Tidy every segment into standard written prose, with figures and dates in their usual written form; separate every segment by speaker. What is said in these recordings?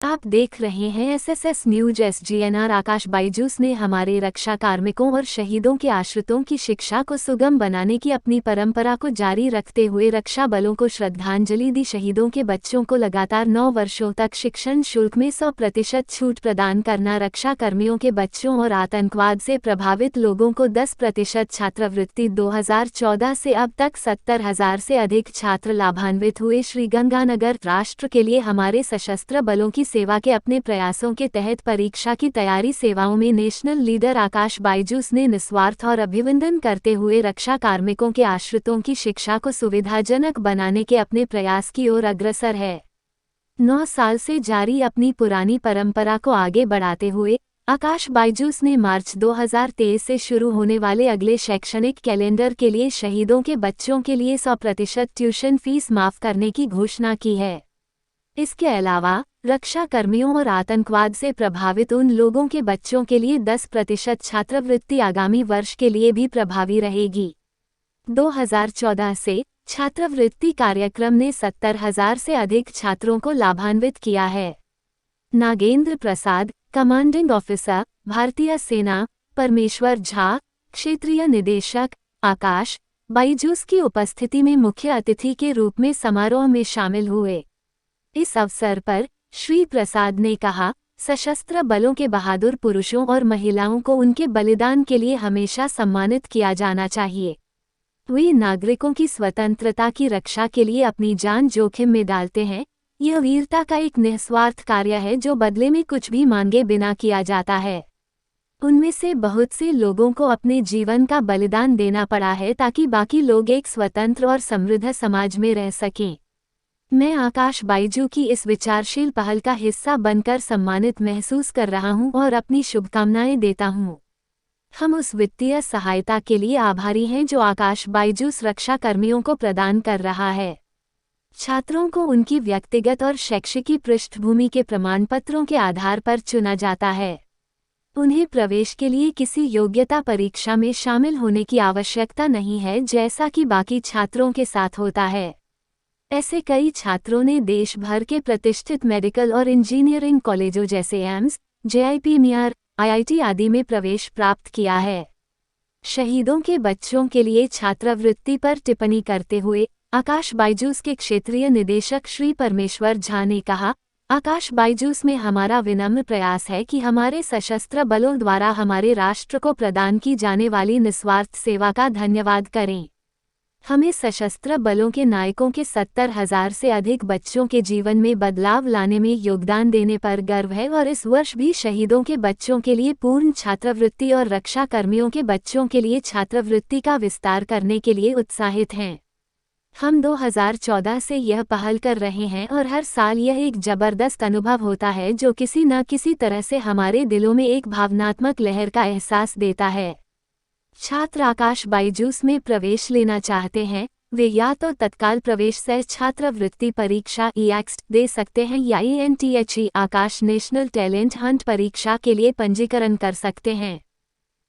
Speaker 1: आप देख रहे हैं एसएसएस न्यूज एसजीएनआर। आकाश बाइजूस ने हमारे रक्षा कार्मिकों और शहीदों के आश्रितों की शिक्षा को सुगम बनाने की अपनी परंपरा को जारी रखते हुए रक्षा बलों को श्रद्धांजलि दी। शहीदों के बच्चों को लगातार 9 वर्षों तक शिक्षण शुल्क में 100% छूट प्रदान करना, रक्षा कर्मियों के बच्चों और आतंकवाद से प्रभावित लोगों को 10% छात्रवृत्ति। 2014 से अब तक 70,000 से अधिक छात्र लाभान्वित हुए। श्रीगंगानगर। राष्ट्र के लिए हमारे सशस्त्र बलों की सेवा के अपने प्रयासों के तहत परीक्षा की तैयारी सेवाओं में नेशनल लीडर आकाश बाइजूस ने निस्वार्थ और अभिनंदन करते हुए रक्षा कार्मिकों के आश्रितों की शिक्षा को सुविधाजनक बनाने के अपने प्रयास की ओर अग्रसर है। 9 साल से जारी अपनी पुरानी परंपरा को आगे बढ़ाते हुए आकाश बाइजूस ने मार्च 2023 से शुरू होने वाले अगले शैक्षणिक कैलेंडर के लिए शहीदों के बच्चों के लिए 100% ट्यूशन फीस माफ करने की घोषणा की है। इसके अलावा रक्षा कर्मियों और आतंकवाद से प्रभावित उन लोगों के बच्चों के लिए 10% छात्रवृत्ति आगामी वर्ष के लिए भी प्रभावी रहेगी। 2014 से छात्रवृत्ति कार्यक्रम ने 70,000 से अधिक छात्रों को लाभान्वित किया है। नागेंद्र प्रसाद, कमांडिंग ऑफिसर, भारतीय सेना, परमेश्वर झा, क्षेत्रीय निदेशक, आकाश बाइजूस की उपस्थिति में मुख्य अतिथि के रूप में समारोह में शामिल हुए। इस अवसर पर श्री प्रसाद ने कहा, सशस्त्र बलों के बहादुर पुरुषों और महिलाओं को उनके बलिदान के लिए हमेशा सम्मानित किया जाना चाहिए। वे नागरिकों की स्वतंत्रता की रक्षा के लिए अपनी जान जोखिम में डालते हैं। यह वीरता का एक निस्वार्थ कार्य है जो बदले में कुछ भी मांगे बिना किया जाता है। उनमें से बहुत से लोगों को अपने जीवन का बलिदान देना पड़ा है ताकि बाकी लोग एक स्वतंत्र और समृद्ध समाज में रह सकें। मैं आकाश बाइजू की इस विचारशील पहल का हिस्सा बनकर सम्मानित महसूस कर रहा हूं और अपनी शुभकामनाएं देता हूं। हम उस वित्तीय सहायता के लिए आभारी हैं जो आकाश बाइजूस रक्षा कर्मियों को प्रदान कर रहा है। छात्रों को उनकी व्यक्तिगत और शैक्षिक पृष्ठभूमि के प्रमाण पत्रों के आधार पर चुना जाता है। उन्हें प्रवेश के लिए किसी योग्यता परीक्षा में शामिल होने की आवश्यकता नहीं है, जैसा कि बाकी छात्रों के साथ होता है। ऐसे कई छात्रों ने देश भर के प्रतिष्ठित मेडिकल और इंजीनियरिंग कॉलेजों जैसे एम्स, JIPMER, IIT आदि में प्रवेश प्राप्त किया है। शहीदों के बच्चों के लिए छात्रवृत्ति पर टिप्पणी करते हुए आकाश बाइजूस के क्षेत्रीय निदेशक श्री परमेश्वर झा ने कहा, आकाश बाइजूस में हमारा विनम्र प्रयास है कि हमारे सशस्त्र बलों द्वारा हमारे राष्ट्र को प्रदान की जाने वाली निस्वार्थ सेवा का धन्यवाद करें। हमें सशस्त्र बलों के नायकों के 70,000 से अधिक बच्चों के जीवन में बदलाव लाने में योगदान देने पर गर्व है और इस वर्ष भी शहीदों के बच्चों के लिए पूर्ण छात्रवृत्ति और रक्षा कर्मियों के बच्चों के लिए छात्रवृत्ति का विस्तार करने के लिए उत्साहित हैं। हम 2014 से यह पहल कर रहे हैं और हर साल यह एक जबरदस्त अनुभव होता है जो किसी न किसी तरह से हमारे दिलों में एक भावनात्मक लहर का एहसास देता है। छात्र आकाश बाइजूस में प्रवेश लेना चाहते हैं, वे या तो तत्काल प्रवेश से छात्रवृत्ति परीक्षा EACT दे सकते हैं या ENTHE आकाश नेशनल टैलेंट हंट परीक्षा के लिए पंजीकरण कर सकते हैं।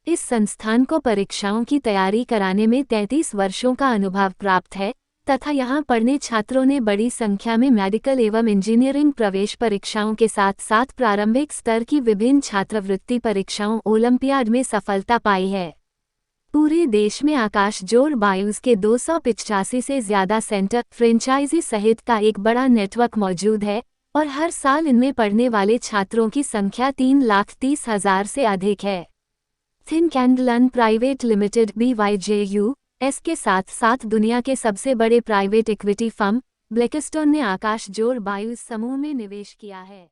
Speaker 1: इस संस्थान को परीक्षाओं की तैयारी कराने में 33 वर्षों का अनुभव प्राप्त है तथा यहाँ पढ़ने छात्रों ने बड़ी संख्या में मेडिकल एवं इंजीनियरिंग प्रवेश परीक्षाओं के साथ साथ प्रारंभिक स्तर की विभिन्न छात्रवृत्ति परीक्षाओं ओलंपियाड में सफलता पाई है। पूरे देश में आकाश जोड़ बाइजूस के 285 से ज्यादा सेंटर फ्रेंचाइजी सहित का एक बड़ा नेटवर्क मौजूद है और हर साल इनमें पढ़ने वाले छात्रों की संख्या 3,30,000 से अधिक है। थिन कैंडलन प्राइवेट लिमिटेड BYJUS के साथ साथ दुनिया के सबसे बड़े प्राइवेट इक्विटी फर्म ब्लैकस्टोन ने आकाश जोड़ बाइजूस समूह में निवेश किया है।